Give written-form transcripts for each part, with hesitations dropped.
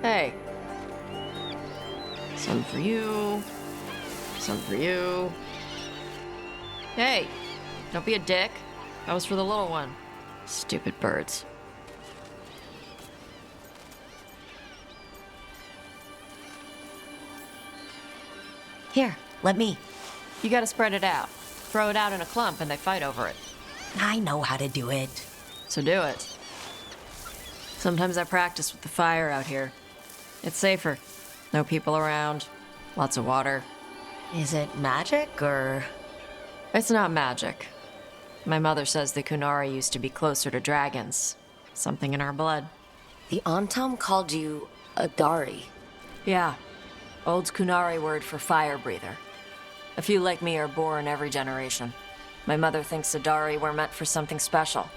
Hey. Some for you. Some for you. Hey, don't be a dick. That was for the little one. Stupid birds. Here, let me. You gotta spread it out. Throw it out in a clump and they fight over it. I know how to do it. So do it. Sometimes I practice with the fire out here. It's safer. No people around. Lots of water. Is it magic, or...? It's not magic. My mother says the Kunari used to be closer to dragons. Something in our blood. The Antam called you a Dari. Yeah. Old Kunari word for fire breather. A few like me are born every generation. My mother thinks the Dari were meant for something special.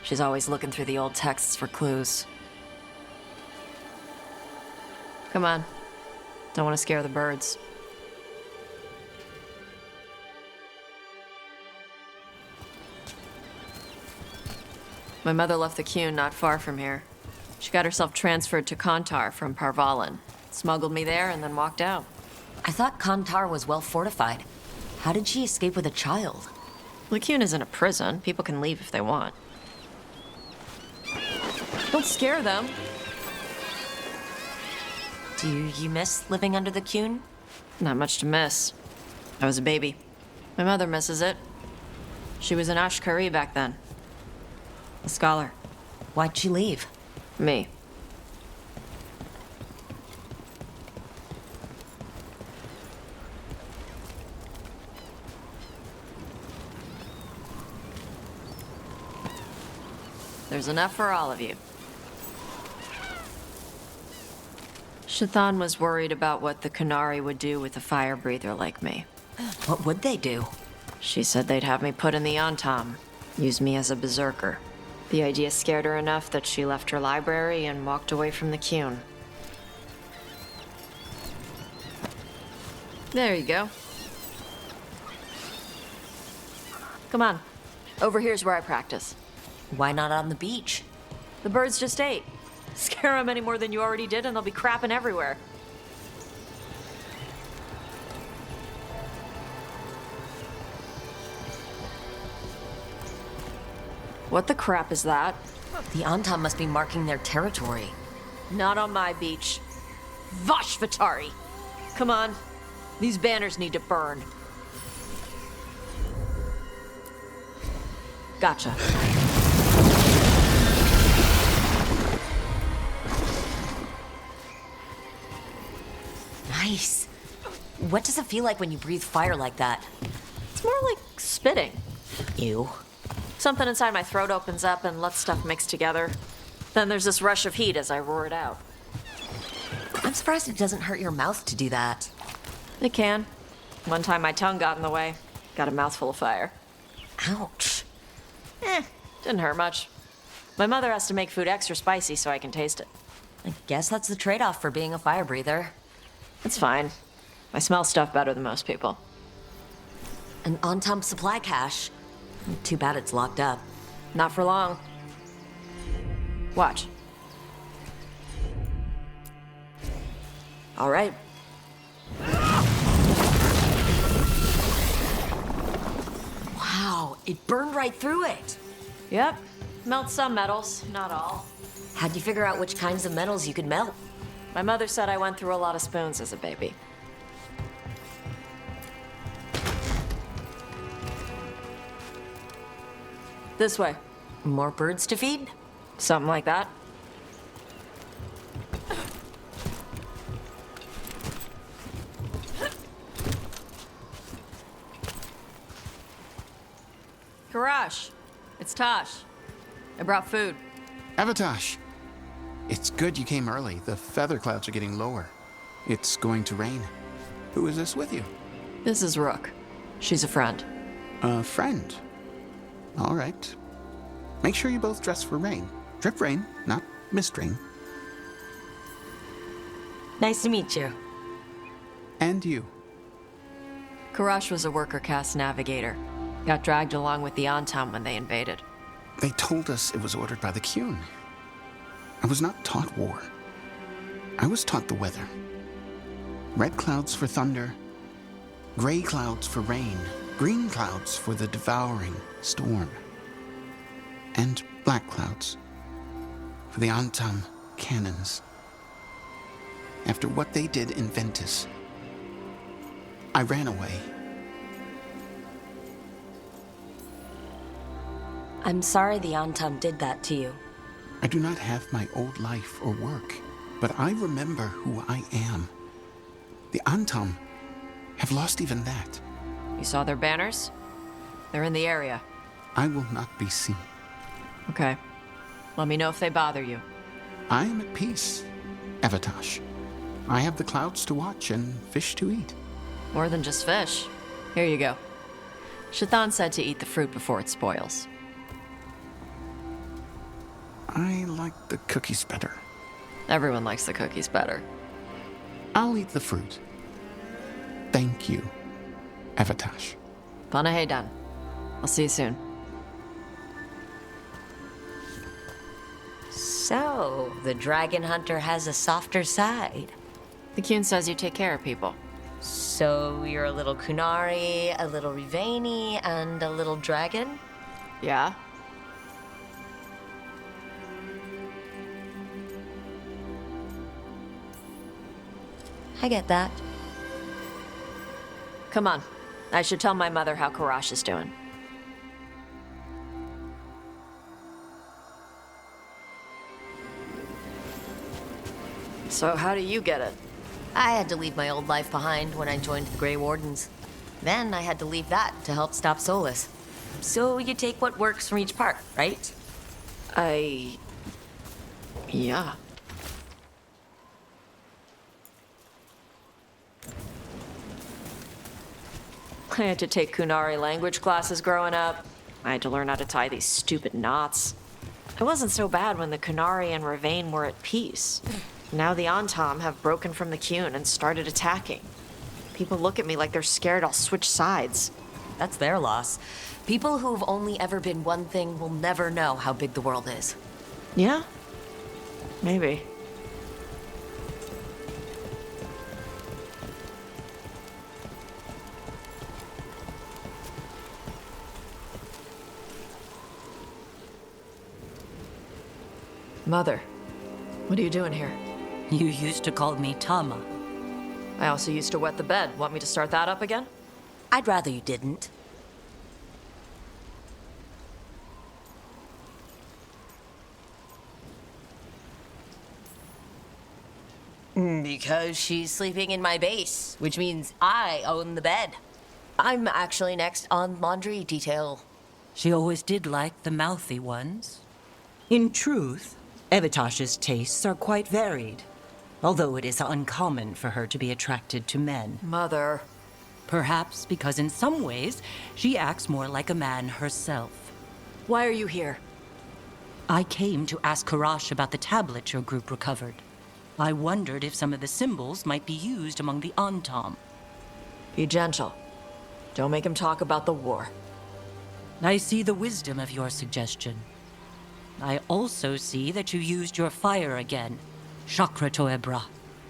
She's always looking through the old texts for clues. Come on. Don't want to scare the birds. My mother left the Qun not far from here. She got herself transferred to Kantar from Parvalan. Smuggled me there and then walked out. I thought Kantar was well fortified. How did she escape with a child? The Qun isn't a prison. People can leave if they want. Don't scare them. Do you miss living under the Qun? Not much to miss. I was a baby. My mother misses it. She was an Ashkari back then. A scholar. Why'd she leave? Me. There's enough for all of you. Shathan was worried about what the Kunari would do with a fire breather like me. What would they do? She said they'd have me put in the Antam, use me as a berserker. The idea scared her enough that she left her library and walked away from the Qun. There you go. Come on. Over here's where I practice. Why not on the beach? The birds just ate. Scare them any more than you already did and they'll be crapping everywhere. What the crap is that? The Antam must be marking their territory. Not on my beach. Vashvatari! Come on. These banners need to burn. Gotcha. Nice. What does it feel like when you breathe fire like that? It's more like spitting. Ew. Something inside my throat opens up and lets stuff mix together. Then there's this rush of heat as I roar it out. I'm surprised it doesn't hurt your mouth to do that. It can. One time my tongue got in the way. Got a mouthful of fire. Ouch. Didn't hurt much. My mother has to make food extra spicy so I can taste it. I guess that's the trade-off for being a fire breather. It's fine. I smell stuff better than most people. An Antam supply cache. Too bad it's locked up. Not for long. Watch. All right. Wow, it burned right through it. Yep. Melt some metals, not all. How'd you figure out which kinds of metals you could melt? My mother said I went through a lot of spoons as a baby. This way. More birds to feed? Something like that. Karash, it's Tosh. I brought food. Avatosh, it's good you came early. The feather clouds are getting lower. It's going to rain. Who is this with you? This is Rook. She's a friend. A friend. All right. Make sure you both dress for rain. Drip rain, not mist rain. Nice to meet you. And you. Karash was a worker caste navigator. Got dragged along with the Antam when they invaded. They told us it was ordered by the Qun. I was not taught war. I was taught the weather. Red clouds for thunder, gray clouds for rain, green clouds for the devouring storm, and black clouds for the Antam cannons. After what they did in Ventus, I ran away. I'm sorry the Antam did that to you. I do not have my old life or work, but I remember who I am. The Antam have lost even that. You saw their banners? They're in the area. I will not be seen. Okay. Let me know if they bother you. I am at peace, Evatosh. I have the clouds to watch and fish to eat. More than just fish. Here you go. Shathan said to eat the fruit before it spoils. I like the cookies better. Everyone likes the cookies better. I'll eat the fruit. Thank you, Evatosh. Panahedan. I'll see you soon. So, the dragon hunter has a softer side. The Kyun says you take care of people. So, you're a little Kunari, a little Riveni, and a little dragon? Yeah? I get that. Come on. I should tell my mother how Karash is doing. So how do you get it? I had to leave my old life behind when I joined the Grey Wardens. Then I had to leave that to help stop Solus. So you take what works from each part, right? Yeah. I had to take Kunari language classes growing up. I had to learn how to tie these stupid knots. It wasn't so bad when the Kunari and Ravain were at peace. Now the Antam have broken from the Kyun and started attacking. People look at me like they're scared I'll switch sides. That's their loss. People who've only ever been one thing will never know how big the world is. Yeah? Maybe. Mother, what are you doing here? You used to call me Tama. I also used to wet the bed. Want me to start that up again? I'd rather you didn't. Because she's sleeping in my base, which means I own the bed. I'm actually next on laundry detail. She always did like the mouthy ones. In truth, Evatosh's tastes are quite varied, although it is uncommon for her to be attracted to men. Mother. Perhaps because in some ways, she acts more like a man herself. Why are you here? I came to ask Karash about the tablet your group recovered. I wondered if some of the symbols might be used among the Antam. Be gentle. Don't make him talk about the war. I see the wisdom of your suggestion. I also see that you used your fire again, Chakra Toebra.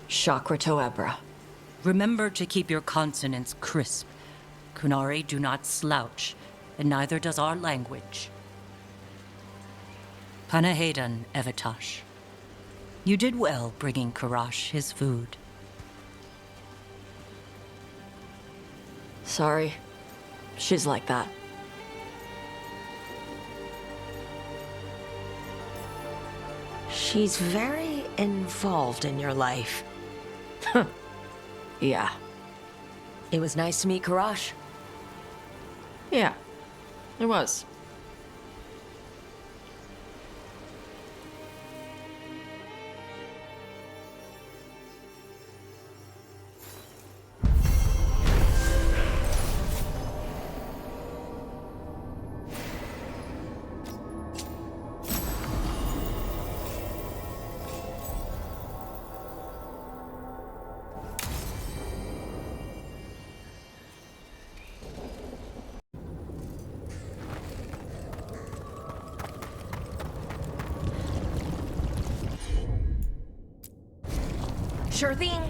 Chakra Toebra. Remember to keep your consonants crisp. Kunari do not slouch, and neither does our language. Panahedan, Evatosh. You did well bringing Karash his food. Sorry. She's like that. She's very involved in your life. Yeah. It was nice to meet Karash. Yeah. It was. Sure thing.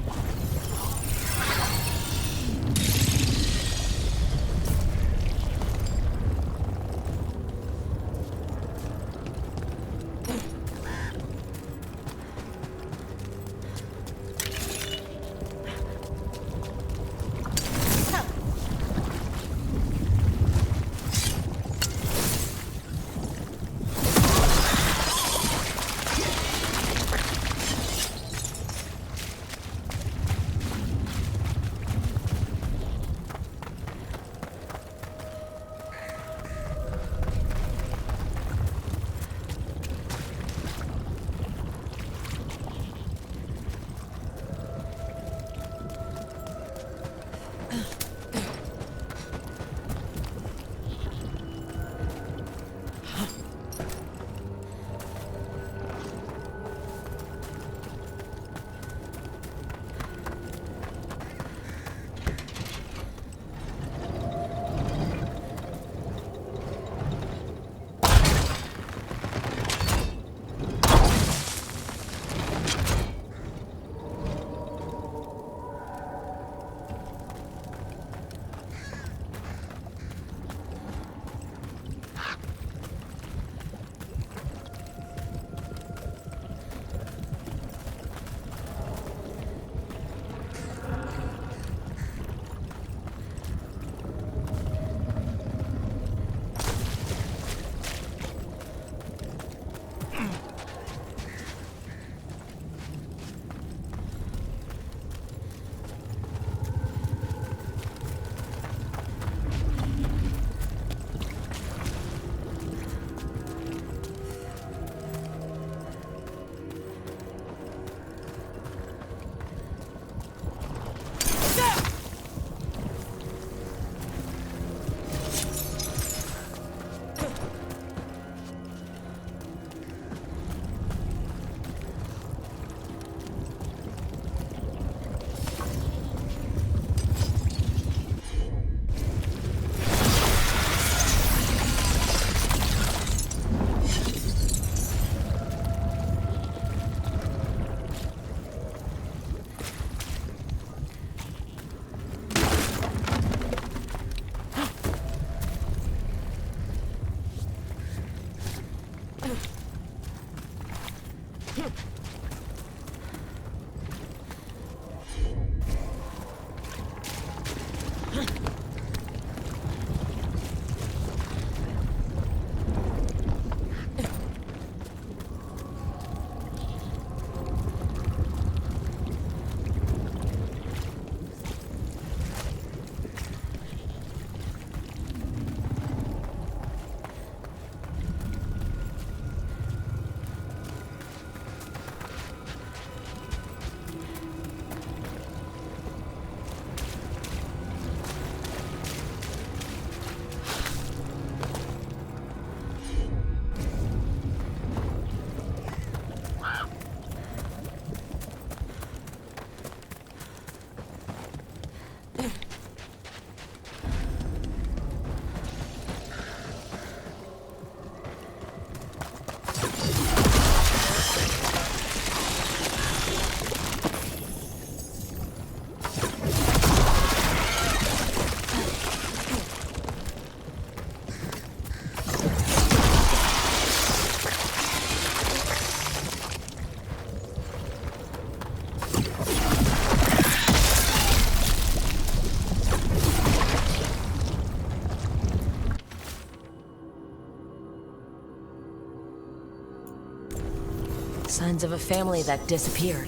Signs of a family that disappeared.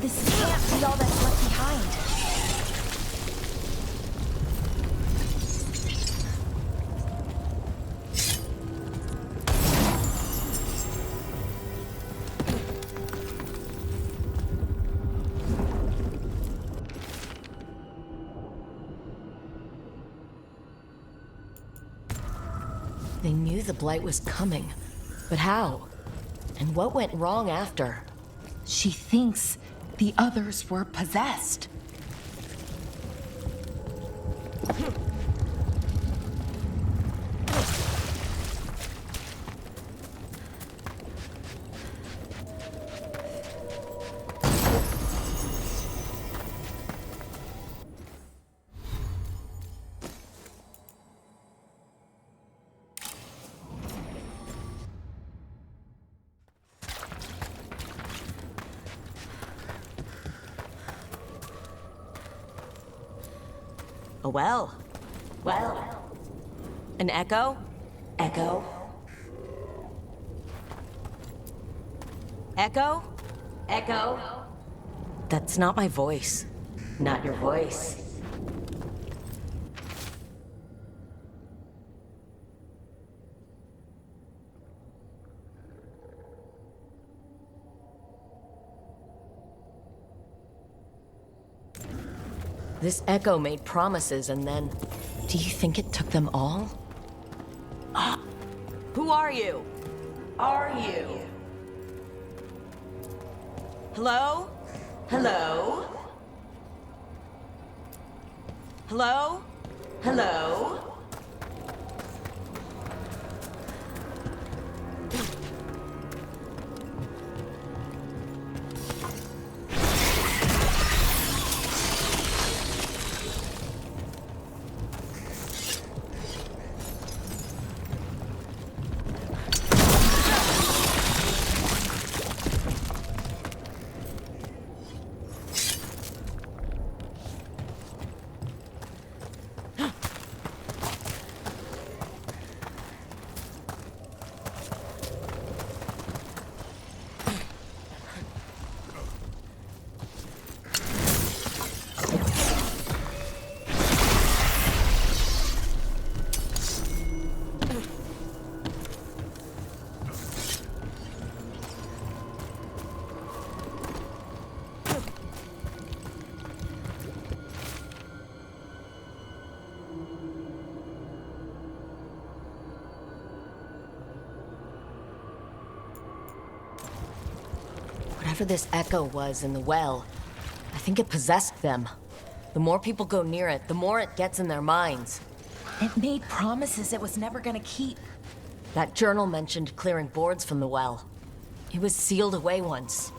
This can't be all that's left behind. They knew the Blight was coming, but how? And what went wrong after? She thinks the others were possessed. A well. Well. An echo? Echo. Echo? Echo? That's not my voice. Not your voice. This echo made promises and then... Do you think it took them all? Who are you? Are you? Hello? Hello? Hello? Hello? Whatever this echo was in the well, I think it possessed them. The more people go near it, the more it gets in their minds. It made promises it was never gonna keep. That journal mentioned clearing boards from the well. It was sealed away once.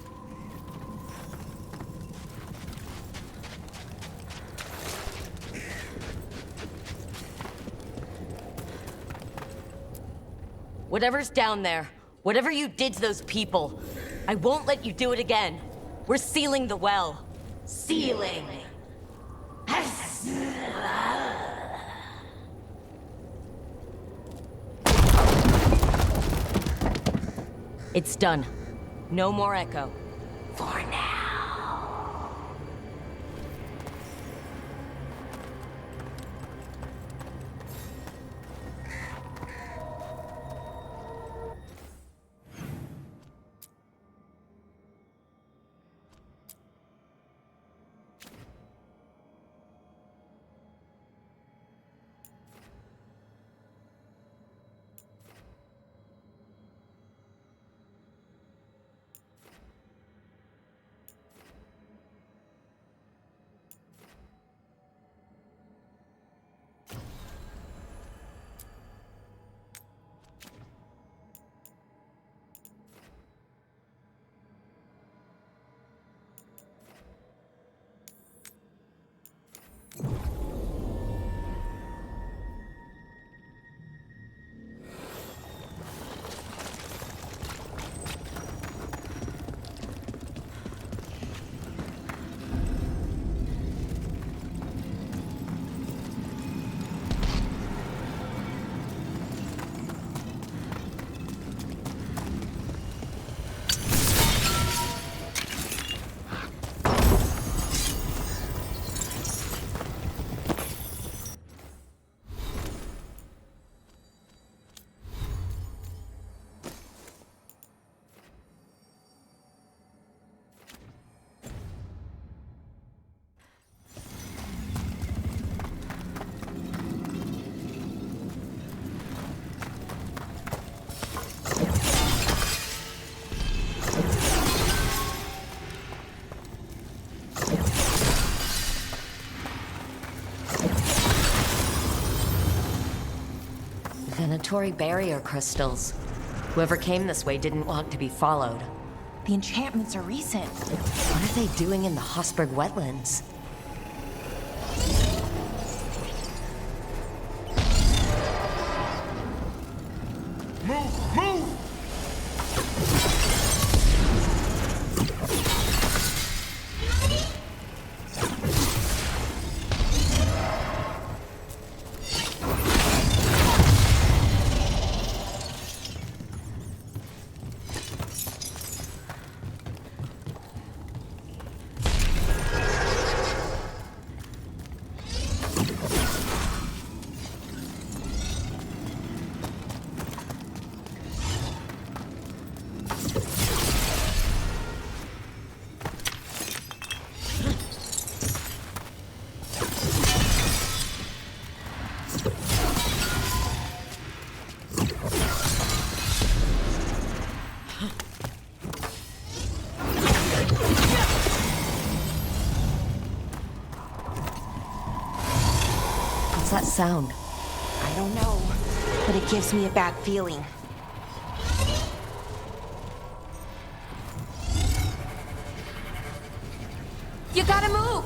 Whatever's down there, whatever you did to those people, I won't let you do it again. We're sealing the well. Sealing. It's done. No more echo. For now. Venatory barrier crystals. Whoever came this way didn't want to be followed. The enchantments are recent. What are they doing in the Hosberg wetlands? What's that sound? I don't know, but it gives me a bad feeling. You gotta move!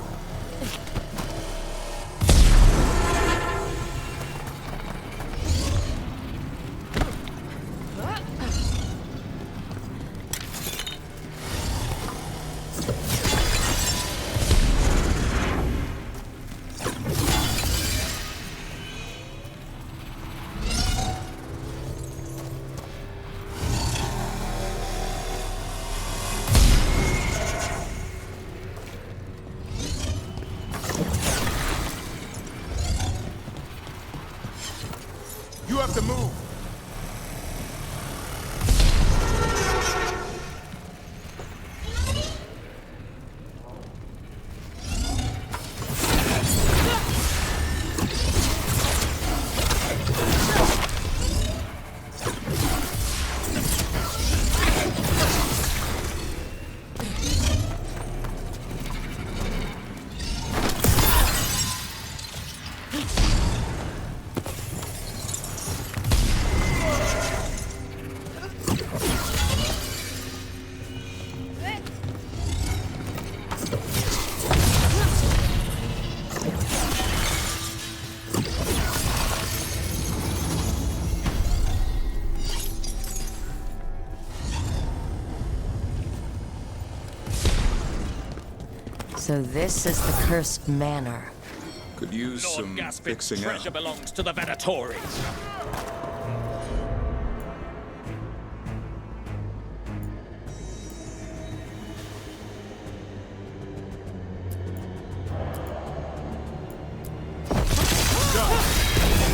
You have to move. So this is the cursed manor. Could use Lord some Gaspin's fixing treasure up. belongs to the Venatori.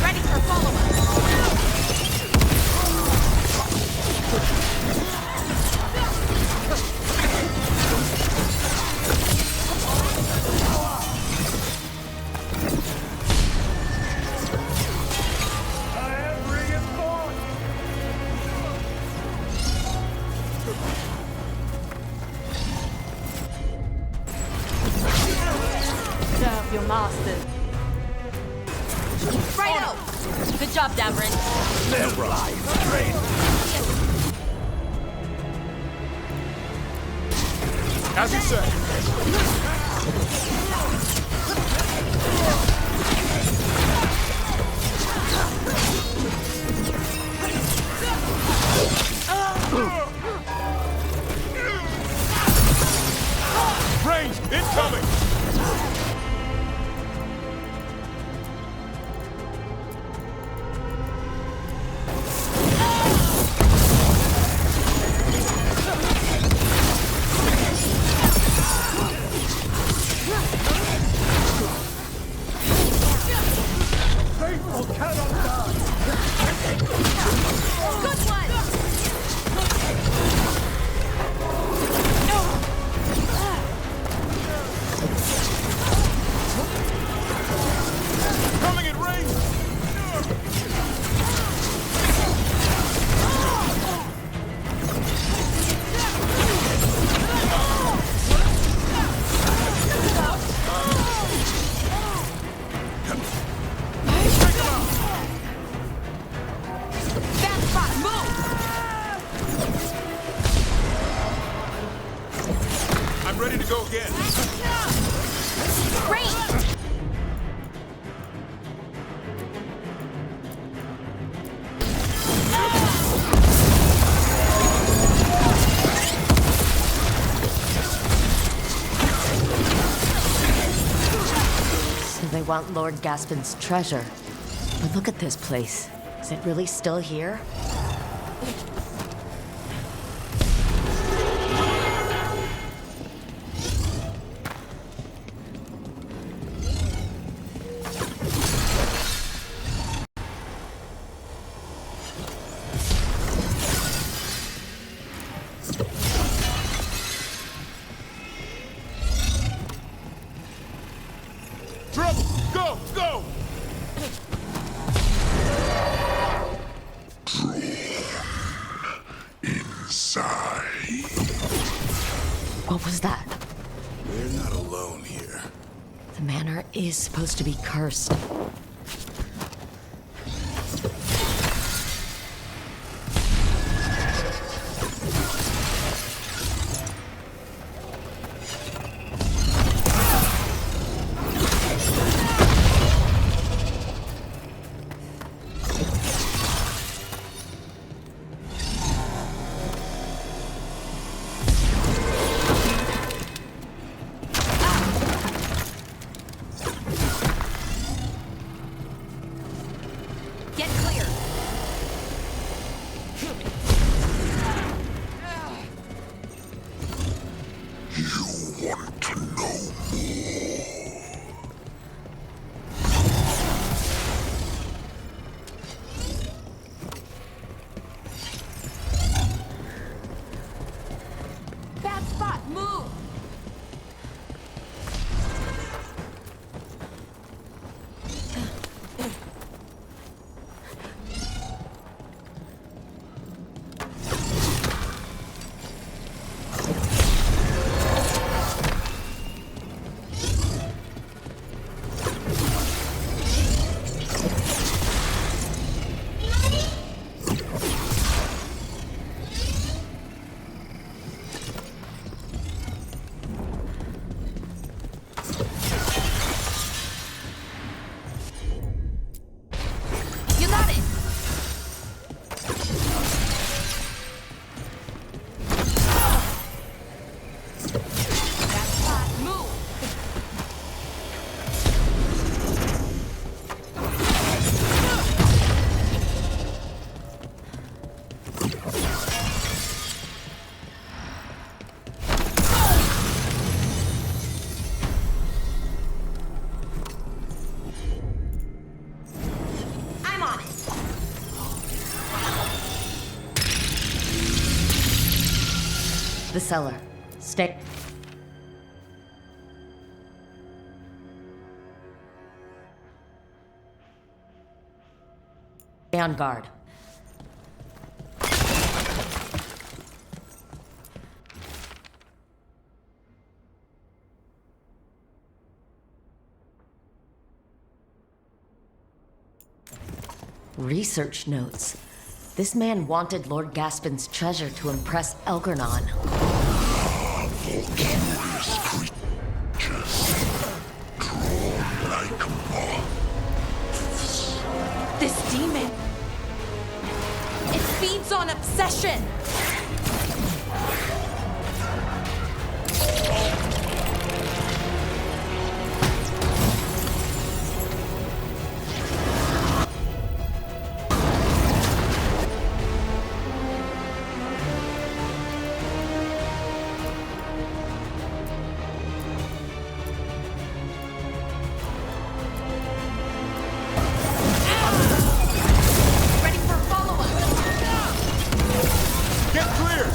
Ready for follow-up! Serve your master. Righto! Good job, Davrin. As you say. Range incoming. Coming in range. Bad spot, move! I'm ready to go again. Range! So they want Lord Gaspin's treasure. But look at this place. Is it really still here? Trouble. Go. Go. What was that? We're not alone here. The manor is supposed to be cursed. Get clear! You want to know Bad spot, move! You got it! Bad spot, move! I'm on it! The cellar. Stay on guard. Research notes. This man wanted Lord Gaspin's treasure to impress Elgernon. This demon! It feeds on obsession! Ready for follow-up! Get clear!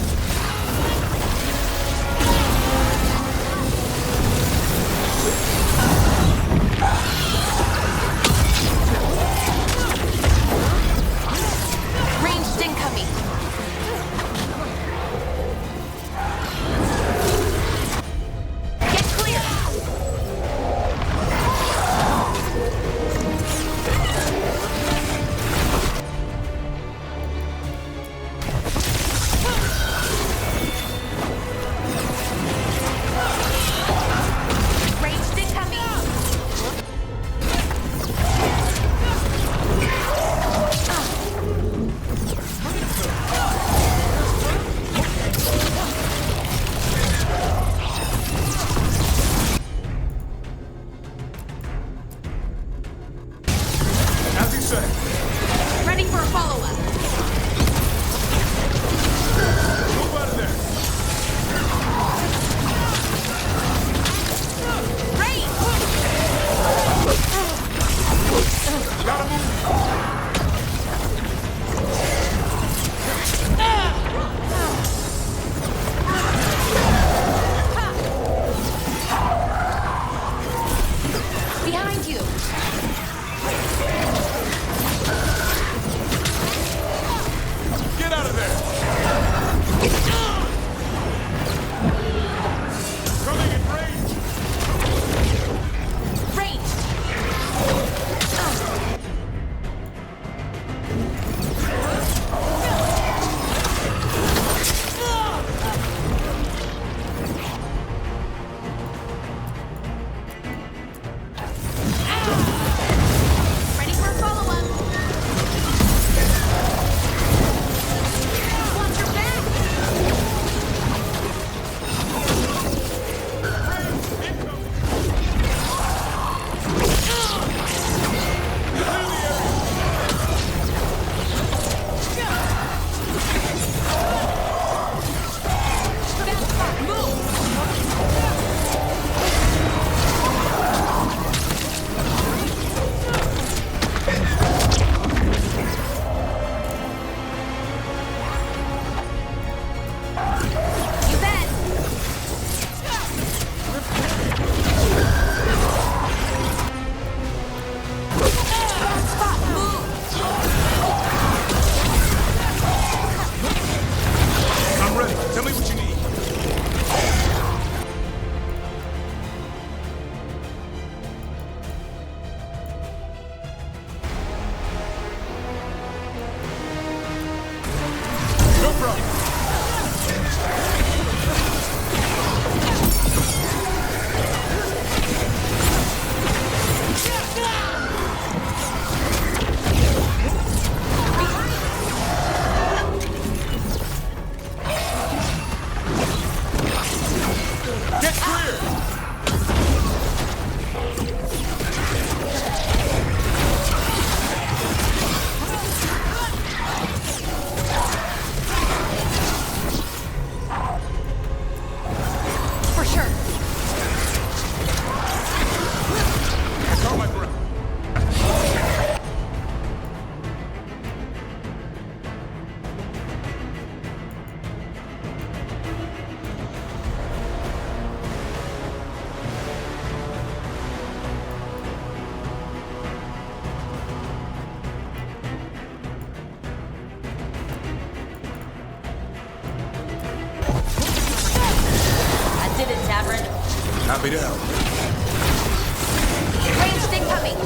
Ranged incoming! Get clear! Ranged incoming! As he said, Ready for a follow-up! move out of there! Rain! Gotta move! Behind you! Get out of there! Get clear! For sure. I caught my breath. I did it, Tavern. Happy to help. Ranged incoming.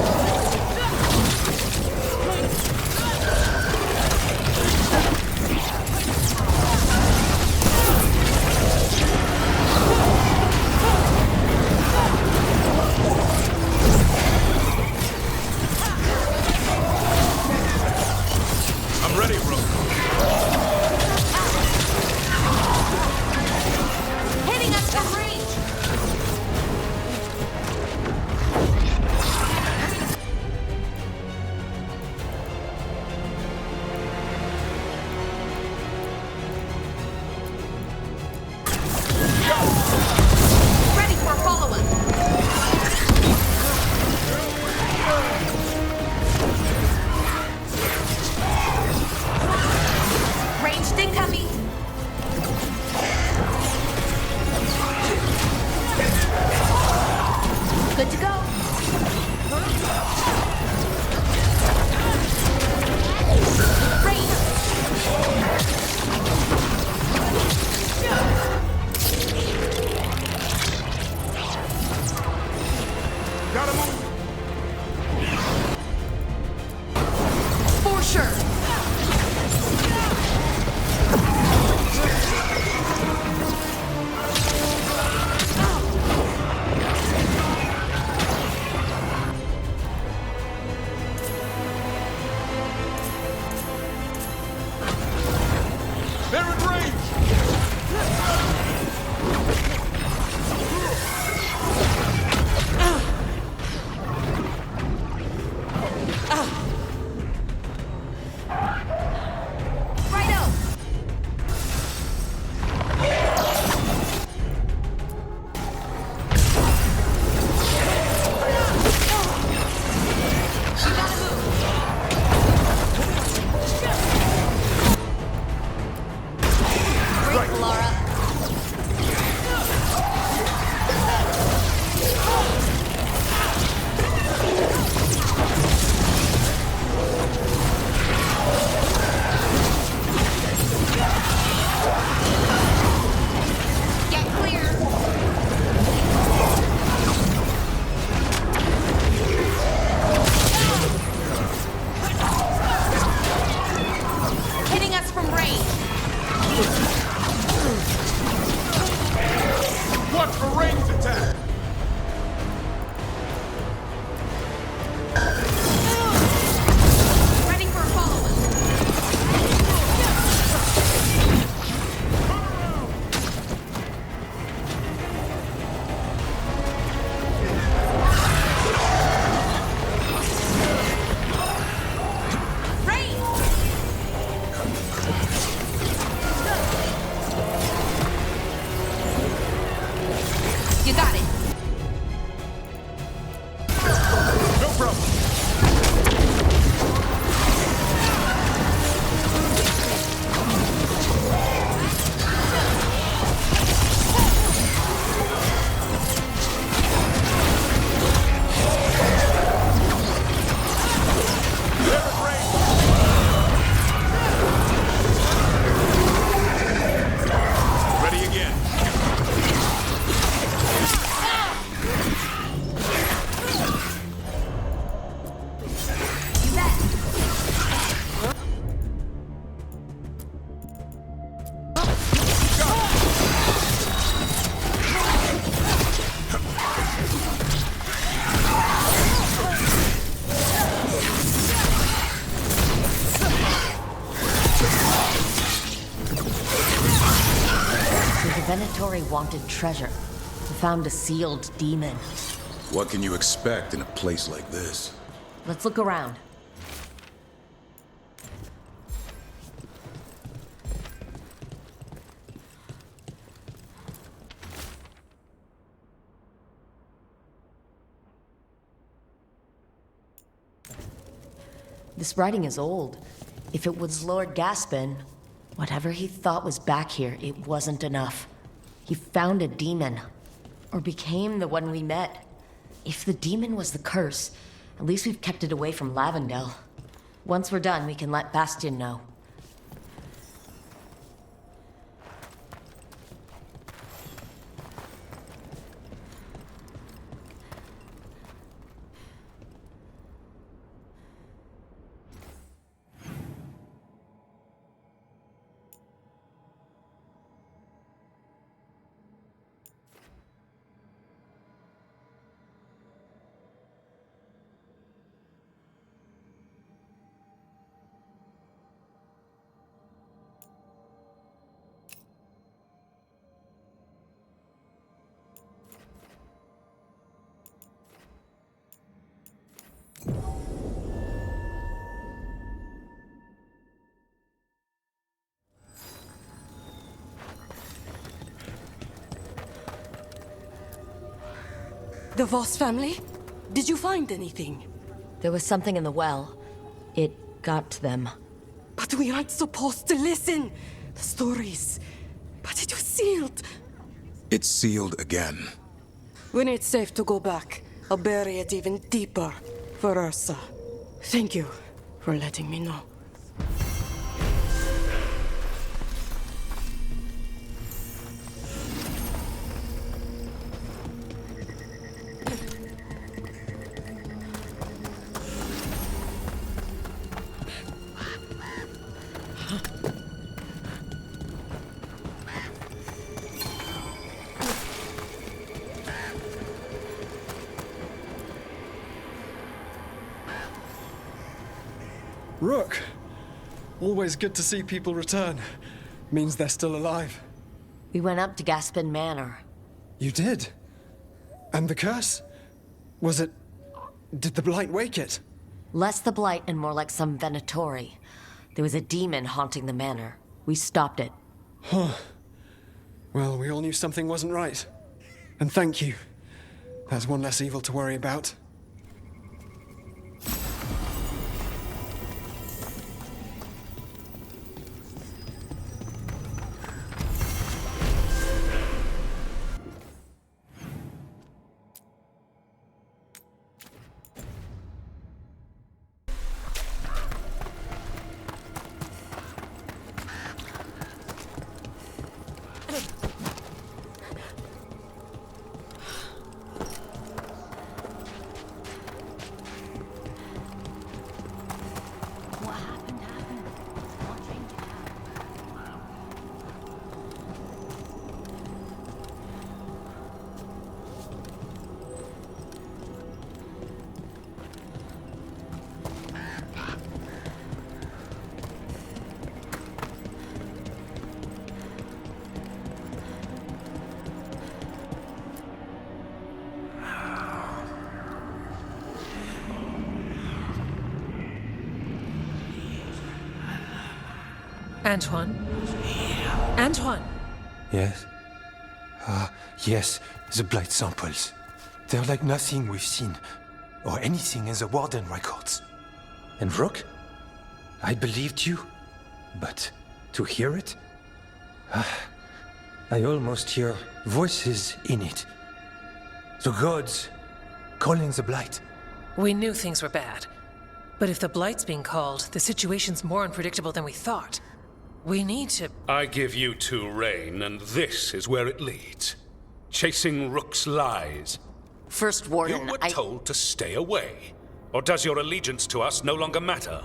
I'm ready, bro. Hitting us from range. Ready for follow-up. Ranged incoming. Good to go. Range. Gotta move. For sure. They're in range. Venatori wanted treasure. We found a sealed demon. What can you expect in a place like this? Let's look around. This writing is old. If it was Lord Gaspin, whatever he thought was back here, it wasn't enough. He found a demon. Or became the one we met. If the demon was the curse, at least we've kept it away from Lavendel. Once we're done, we can let Bastion know. The Voss family? Did you find anything? There was something in the well. It got to them. But we aren't supposed to listen. The stories. But it was sealed. It's sealed again. When it's safe to go back, I'll bury it even deeper for Ursa. Thank you for letting me know. Rook! Always good to see people return. Means they're still alive. We went up to Gaspin Manor. You did? And the curse? Was it... Did the Blight wake it? Less the Blight and more like some Venatori. There was a demon haunting the manor. We stopped it. Huh. Well, we all knew something wasn't right. And thank you. That's one less evil to worry about. Antoine? Antoine! Yes? Yes, the Blight samples. They're like nothing we've seen, or anything in the Warden records. And Rook? I believed you, but to hear it? I almost hear voices in it. The gods calling the Blight. We knew things were bad. But if the Blight's being called, the situation's more unpredictable than we thought. We need to... I give you two Rain, and this is where it leads. Chasing Rook's lies. First Warden, You were told to stay away. Or does your allegiance to us no longer matter?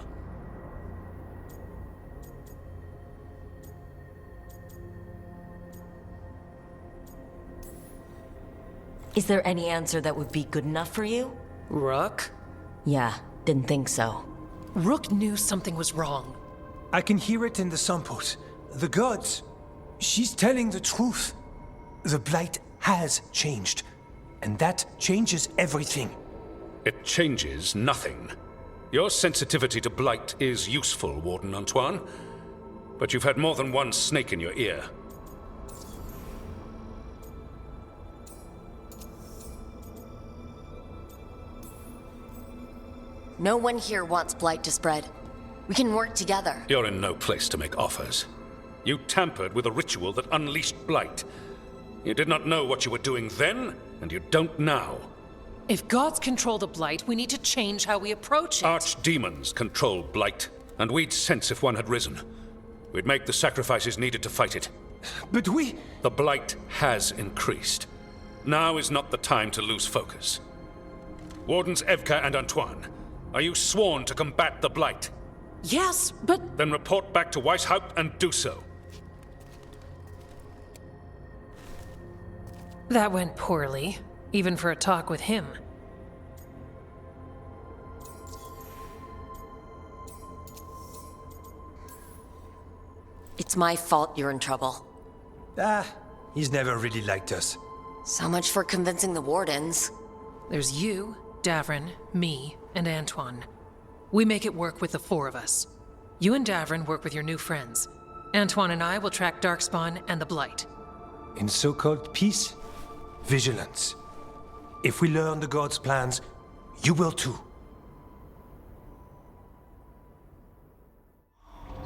Is there any answer that would be good enough for you? Rook? Yeah, didn't think so. Rook knew something was wrong. I can hear it in the samples. The gods. She's telling the truth. The Blight has changed, and that changes everything. It changes nothing. Your sensitivity to blight is useful, Warden Antoine, but you've had more than one snake in your ear. No one here wants blight to spread. We can work together. You're in no place to make offers. You tampered with a ritual that unleashed blight. You did not know what you were doing then, and you don't now. If gods control the blight, we need to change how we approach it. Archdemons control blight, and we'd sense if one had risen. We'd make the sacrifices needed to fight it. But The blight has increased. Now is not the time to lose focus. Wardens Evka and Antoine, are you sworn to combat the blight? Yes, but... Then report back to Weishaupt and do so. That went poorly, even for a talk with him. It's my fault you're in trouble. He's never really liked us. So much for convincing the wardens. There's you, Davrin, me, and Antoine. We make it work with the four of us. You and Davrin work with your new friends. Antoine and I will track Darkspawn and the Blight. In so-called peace, vigilance. If we learn the gods' plans, you will too.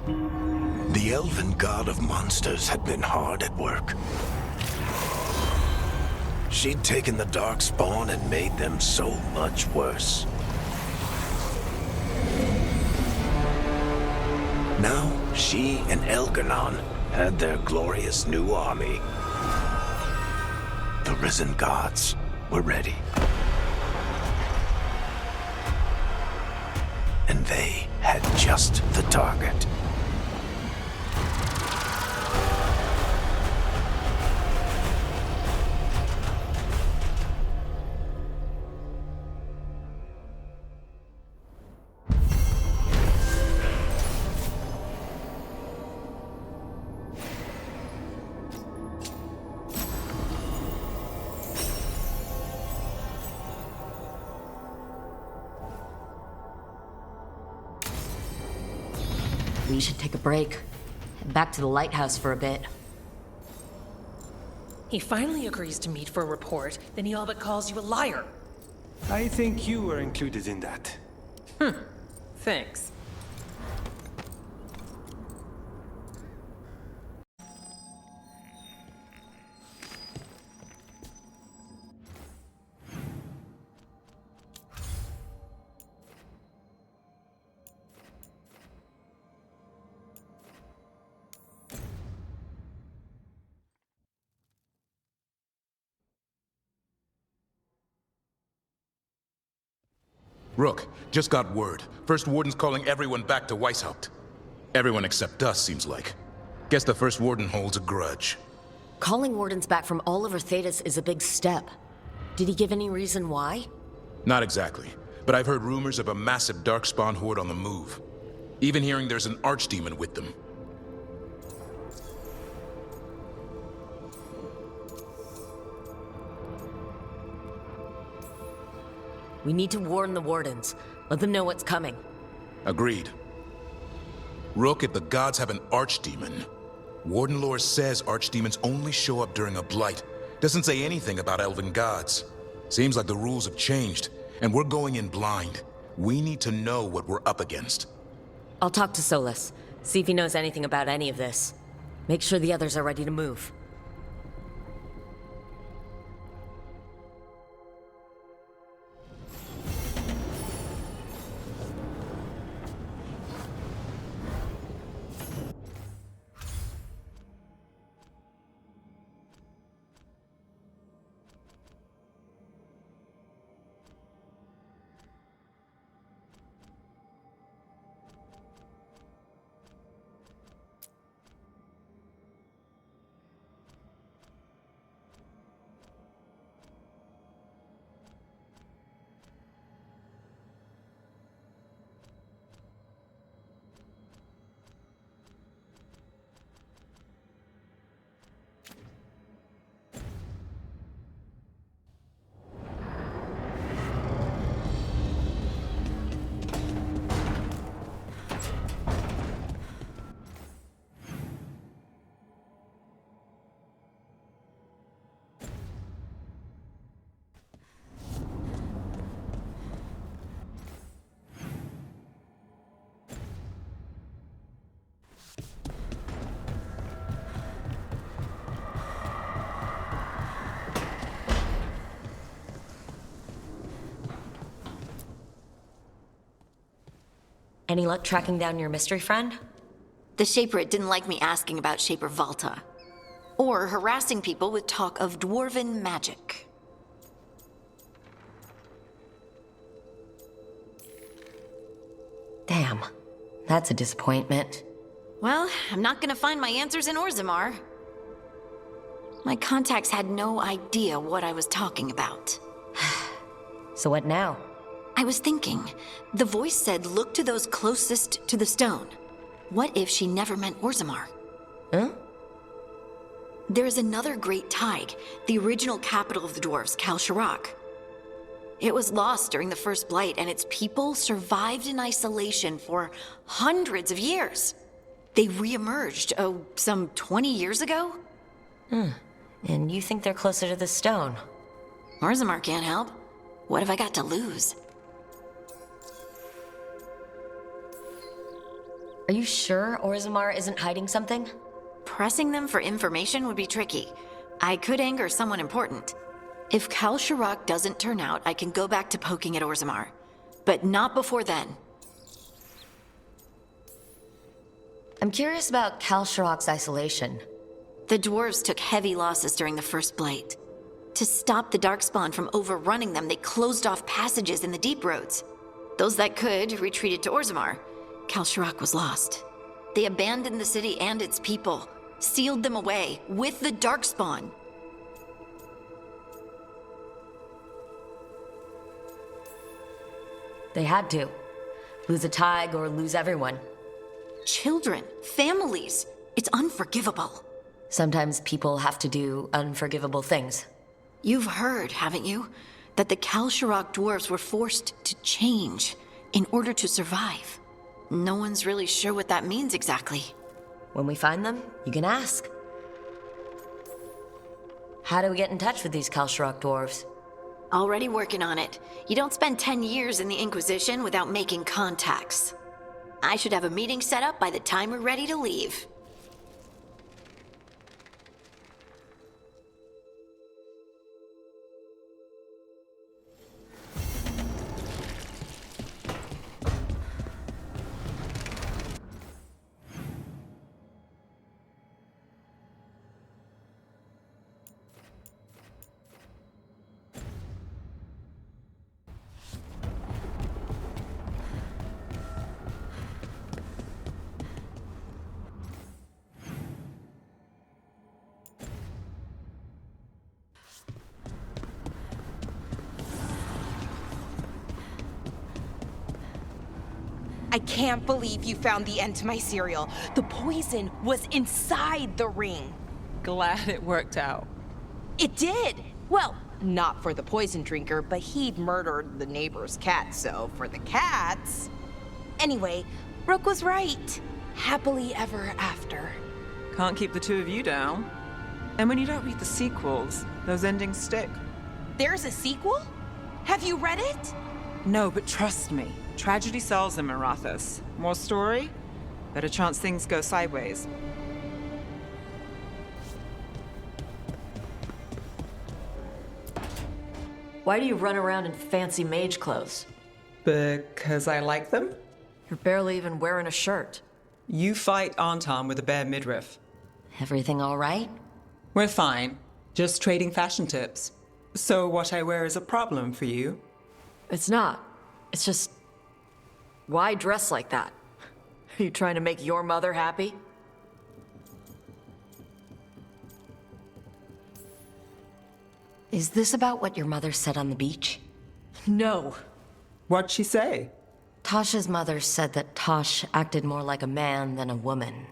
The elven god of monsters had been hard at work. She'd taken the Darkspawn and made them so much worse. Now, she and Elgar'nan had their glorious new army. The risen gods were ready. And they had just the target. We should take a break. Head back to the lighthouse for a bit. He finally agrees to meet for a report, then he all but calls you a liar. I think you were included in that. Thanks. Rook, just got word. First Warden's calling everyone back to Weishaupt. Everyone except us, seems like. Guess the First Warden holds a grudge. Calling wardens back from all over Thedas is a big step. Did he give any reason why? Not exactly, but I've heard rumors of a massive Darkspawn horde on the move. Even hearing there's an archdemon with them. We need to warn the wardens. Let them know what's coming. Agreed. Rook, if the gods have an archdemon, Warden lore says archdemons only show up during a blight. Doesn't say anything about elven gods. Seems like the rules have changed, and we're going in blind. We need to know what we're up against. I'll talk to Solus, see if he knows anything about any of this. Make sure the others are ready to move. Any luck tracking down your mystery friend? The Shaper didn't like me asking about Shaper Valta. Or harassing people with talk of dwarven magic. Damn, that's a disappointment. Well, I'm not gonna find my answers in Orzammar. My contacts had no idea what I was talking about. So what now? I was thinking, the voice said look to those closest to the stone. What if she never meant Orzammar? Huh? There is another great tide, the original capital of the dwarves, Kal Shirak. It was lost during the First Blight, and its people survived in isolation for hundreds of years. They re-emerged, some 20 years ago? And you think they're closer to the stone? Orzammar can't help. What have I got to lose? Are you sure Orzammar isn't hiding something? Pressing them for information would be tricky. I could anger someone important. If Kal Shirak doesn't turn out, I can go back to poking at Orzammar. But not before then. I'm curious about Kal Shirak's isolation. The dwarves took heavy losses during the First Blight. To stop the Darkspawn from overrunning them, they closed off passages in the deep roads. Those that could retreated to Orzammar. Kal Shirak was lost. They abandoned the city and its people, sealed them away with the Darkspawn. They had to. Lose a Tig or lose everyone. Children, families. It's unforgivable. Sometimes people have to do unforgivable things. You've heard, haven't you, that the Kal Shirak dwarves were forced to change in order to survive. No one's really sure what that means exactly. When we find them, you can ask. How do we get in touch with these Kal Shirak dwarves? Already working on it. You don't spend 10 years in the Inquisition without making contacts. I should have a meeting set up by the time we're ready to leave. I can't believe you found the end to my cereal. The poison was inside the ring. Glad it worked out. It did. Well, not for the poison drinker, but he'd murdered the neighbor's cat, so for the cats... Anyway, Rook was right. Happily ever after. Can't keep the two of you down. And when you don't read the sequels, those endings stick. There's a sequel? Have you read it? No, but trust me. Tragedy sells in Marathas. More story? Better chance things go sideways. Why do you run around in fancy mage clothes? Because I like them? You're barely even wearing a shirt. You fight Anton with a bare midriff. Everything all right? We're fine. Just trading fashion tips. So what I wear is a problem for you? It's not. It's just... Why dress like that? Are you trying to make your mother happy? Is this about what your mother said on the beach? No. What'd she say? Tasha's mother said that Tosh acted more like a man than a woman.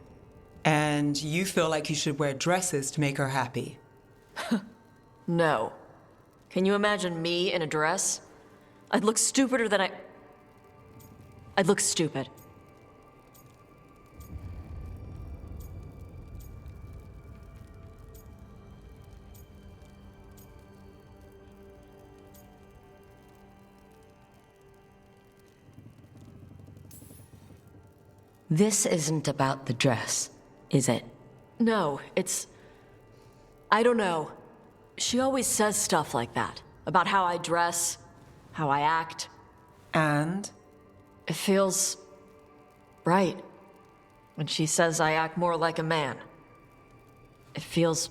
And you feel like you should wear dresses to make her happy? No. Can you imagine me in a dress? I'd look stupider than I'd look stupid. This isn't about the dress, is it? No, it's... I don't know. She always says stuff like that. About how I dress, how I act. And? It feels right. When she says I act more like a man. It feels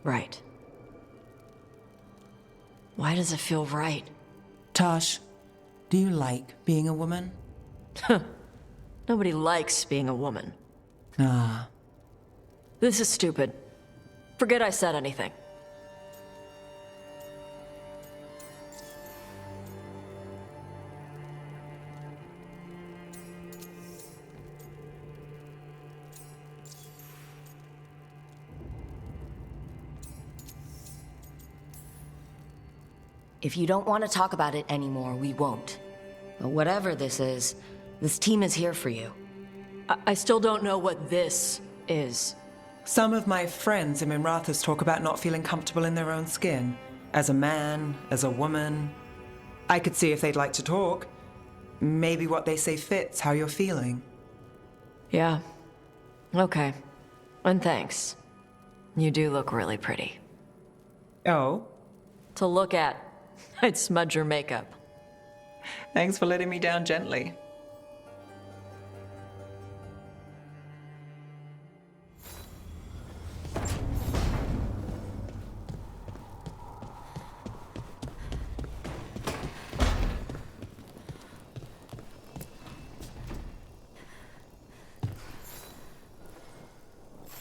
right. Why does it feel right? Tosh, do you like being a woman? Nobody likes being a woman. Ah. This is stupid. Forget I said anything. If you don't want to talk about it anymore, we won't. But whatever this is, this team is here for you. I still don't know what this is. Some of my friends in Minrathous talk about not feeling comfortable in their own skin. As a man, as a woman. I could see if they'd like to talk. Maybe what they say fits how you're feeling. Yeah. Okay. And thanks. You do look really pretty. Oh? To look at. I'd smudge your makeup. Thanks for letting me down gently.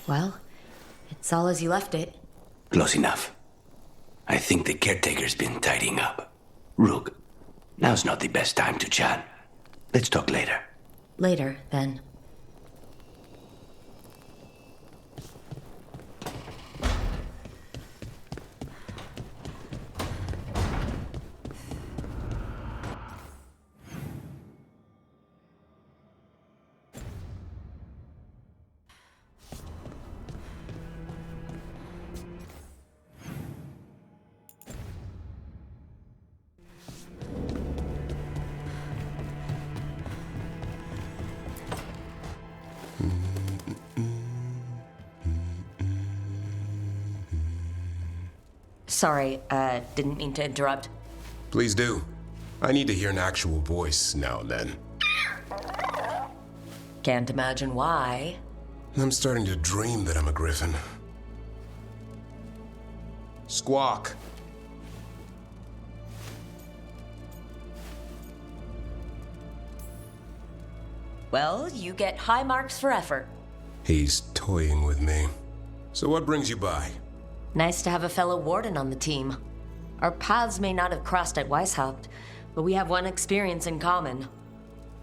Well, it's all as you left it. Close enough. I think the caretaker's been tidying up. Rook, now's not the best time to chat. Let's talk later. Later, then. Sorry, didn't mean to interrupt. Please do. I need to hear an actual voice now and then. Can't imagine why. I'm starting to dream that I'm a griffin. Squawk. Well, you get high marks for effort. He's toying with me. So what brings you by? Nice to have a fellow warden on the team. Our paths may not have crossed at Weishaupt, but we have one experience in common.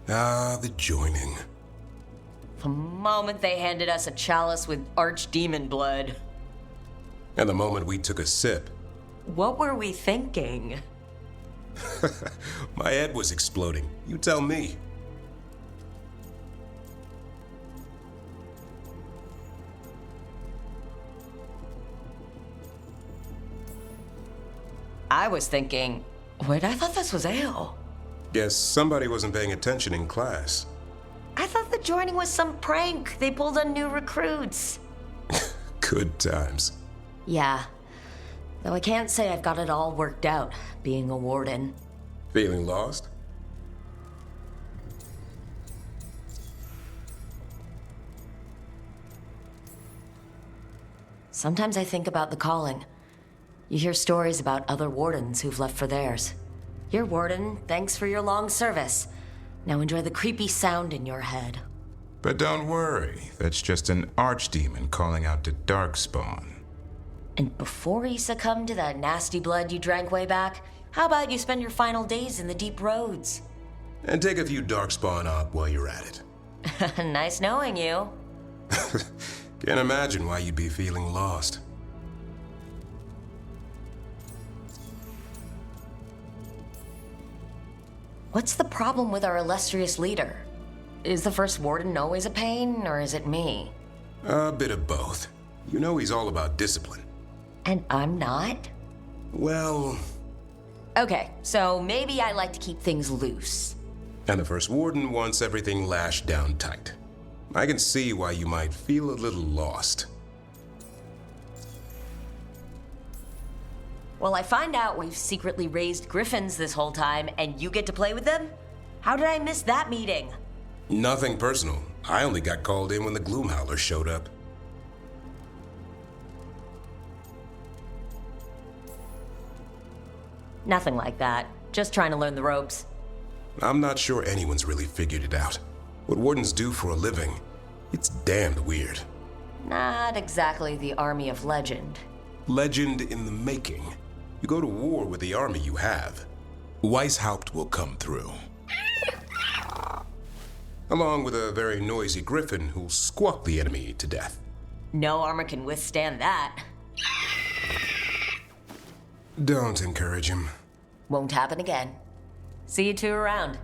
Ah, the joining. The moment they handed us a chalice with archdemon blood. And the moment we took a sip. What were we thinking? My head was exploding. You tell me. I was thinking, wait, I thought this was ale. Guess somebody wasn't paying attention in class. I thought the joining was some prank. They pulled on new recruits. Good times. Yeah. Though I can't say I've got it all worked out, being a warden. Feeling lost? Sometimes I think about the calling. You hear stories about other wardens who've left for theirs. You're warden, thanks for your long service. Now enjoy the creepy sound in your head. But don't worry, that's just an archdemon calling out to Darkspawn. And before you succumb to that nasty blood you drank way back, how about you spend your final days in the deep roads? And take a few Darkspawn up while you're at it. Nice knowing you. Can't imagine why you'd be feeling lost. What's the problem with our illustrious leader? Is the first warden always a pain, or is it me? A bit of both. You know he's all about discipline. And I'm not? Well... Okay, so maybe I like to keep things loose. And the first warden wants everything lashed down tight. I can see why you might feel a little lost. Well, I find out we've secretly raised griffins this whole time, and you get to play with them? How did I miss that meeting? Nothing personal. I only got called in when the Gloomhowlers showed up. Nothing like that. Just trying to learn the ropes. I'm not sure anyone's really figured it out. What wardens do for a living, it's damned weird. Not exactly the army of legend. Legend in the making. You go to war with the army you have. Weishaupt will come through. Along with a very noisy griffin who'll squawk the enemy to death. No armor can withstand that. Don't encourage him. Won't happen again. See you two around.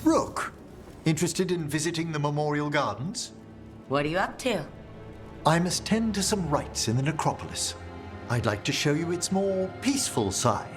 Rook, interested in visiting the Memorial Gardens? What are you up to? I must tend to some rites in the necropolis. I'd like to show you its more peaceful side.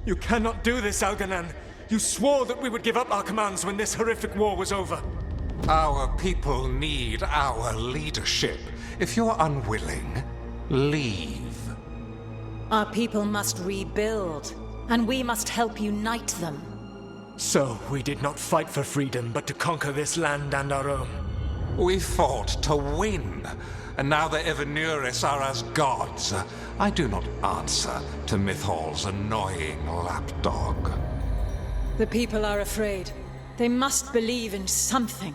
You cannot do this, Algernon. You swore that we would give up our commands when this horrific war was over. Our people need our leadership. If you're unwilling, leave. Our people must rebuild, and we must help unite them. So, we did not fight for freedom, but to conquer this land and our own. We fought to win, and now the Evenuris are as gods. I do not answer to Mythal's annoying lapdog. The people are afraid. They must believe in something.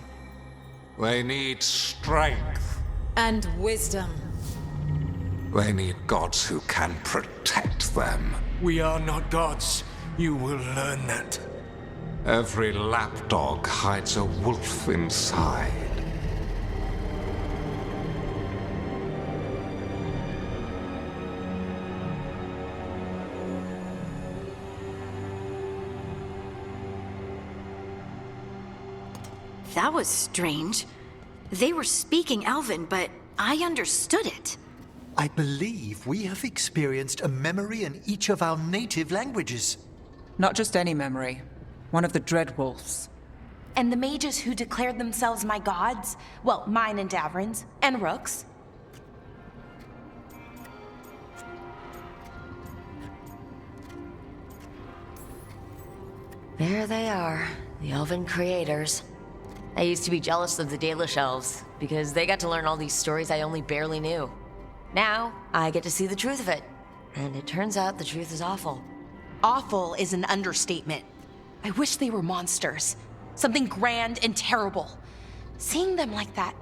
They need strength. And wisdom. They need gods who can protect them. We are not gods. You will learn that. Every lapdog hides a wolf inside. That was strange. They were speaking Elven, but I understood it. I believe we have experienced a memory in each of our native languages. Not just any memory. One of the Dreadwolves. And the mages who declared themselves my gods? Well, mine and Davrin's, and Rook's. There they are, the Elven creators. I used to be jealous of the Dalish elves, because they got to learn all these stories I only barely knew. Now, I get to see the truth of it. And it turns out the truth is awful. Awful is an understatement. I wish they were monsters. Something grand and terrible. Seeing them like that,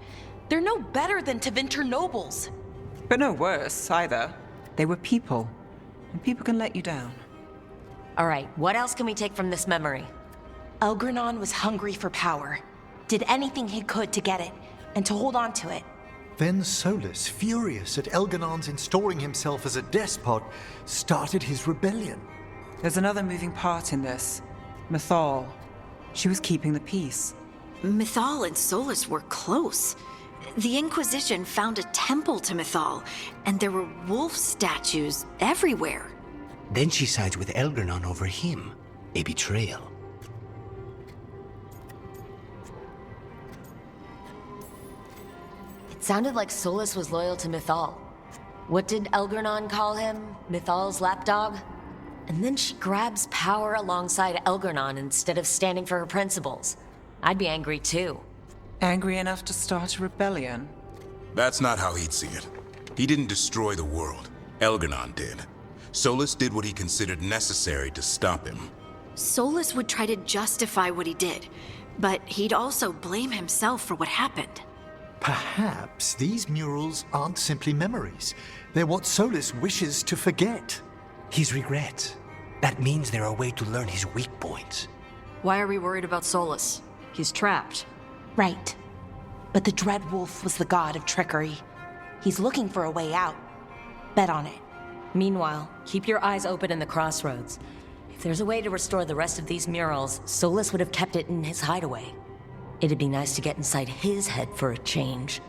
they're no better than Tevinter nobles. But no worse, either. They were people. And people can let you down. All right, what else can we take from this memory? Elgernon was hungry for power. Did anything he could to get it, and to hold on to it. Then Solus, furious at Elgernon's installing himself as a despot, started his rebellion. There's another moving part in this. Mythal. She was keeping the peace. Mythal and Solus were close. The Inquisition found a temple to Mythal, and there were wolf statues everywhere. Then she sides with Elgernon over him. A betrayal. It's sounded like Solus was loyal to Mythal. What did Elgernon call him? Mythal's lapdog? And then she grabs power alongside Elgernon instead of standing for her principles. I'd be angry too. Angry enough to start a rebellion? That's not how he'd see it. He didn't destroy the world. Elgernon did. Solus did what he considered necessary to stop him. Solus would try to justify what he did, but he'd also blame himself for what happened. Perhaps these murals aren't simply memories. They're what Solus wishes to forget. His regrets. That means they're a way to learn his weak points. Why are we worried about Solus? He's trapped. Right. But the Dread Wolf was the god of trickery. He's looking for a way out. Bet on it. Meanwhile, keep your eyes open in the crossroads. If there's a way to restore the rest of these murals, Solus would have kept it in his hideaway. It'd be nice to get inside his head for a change.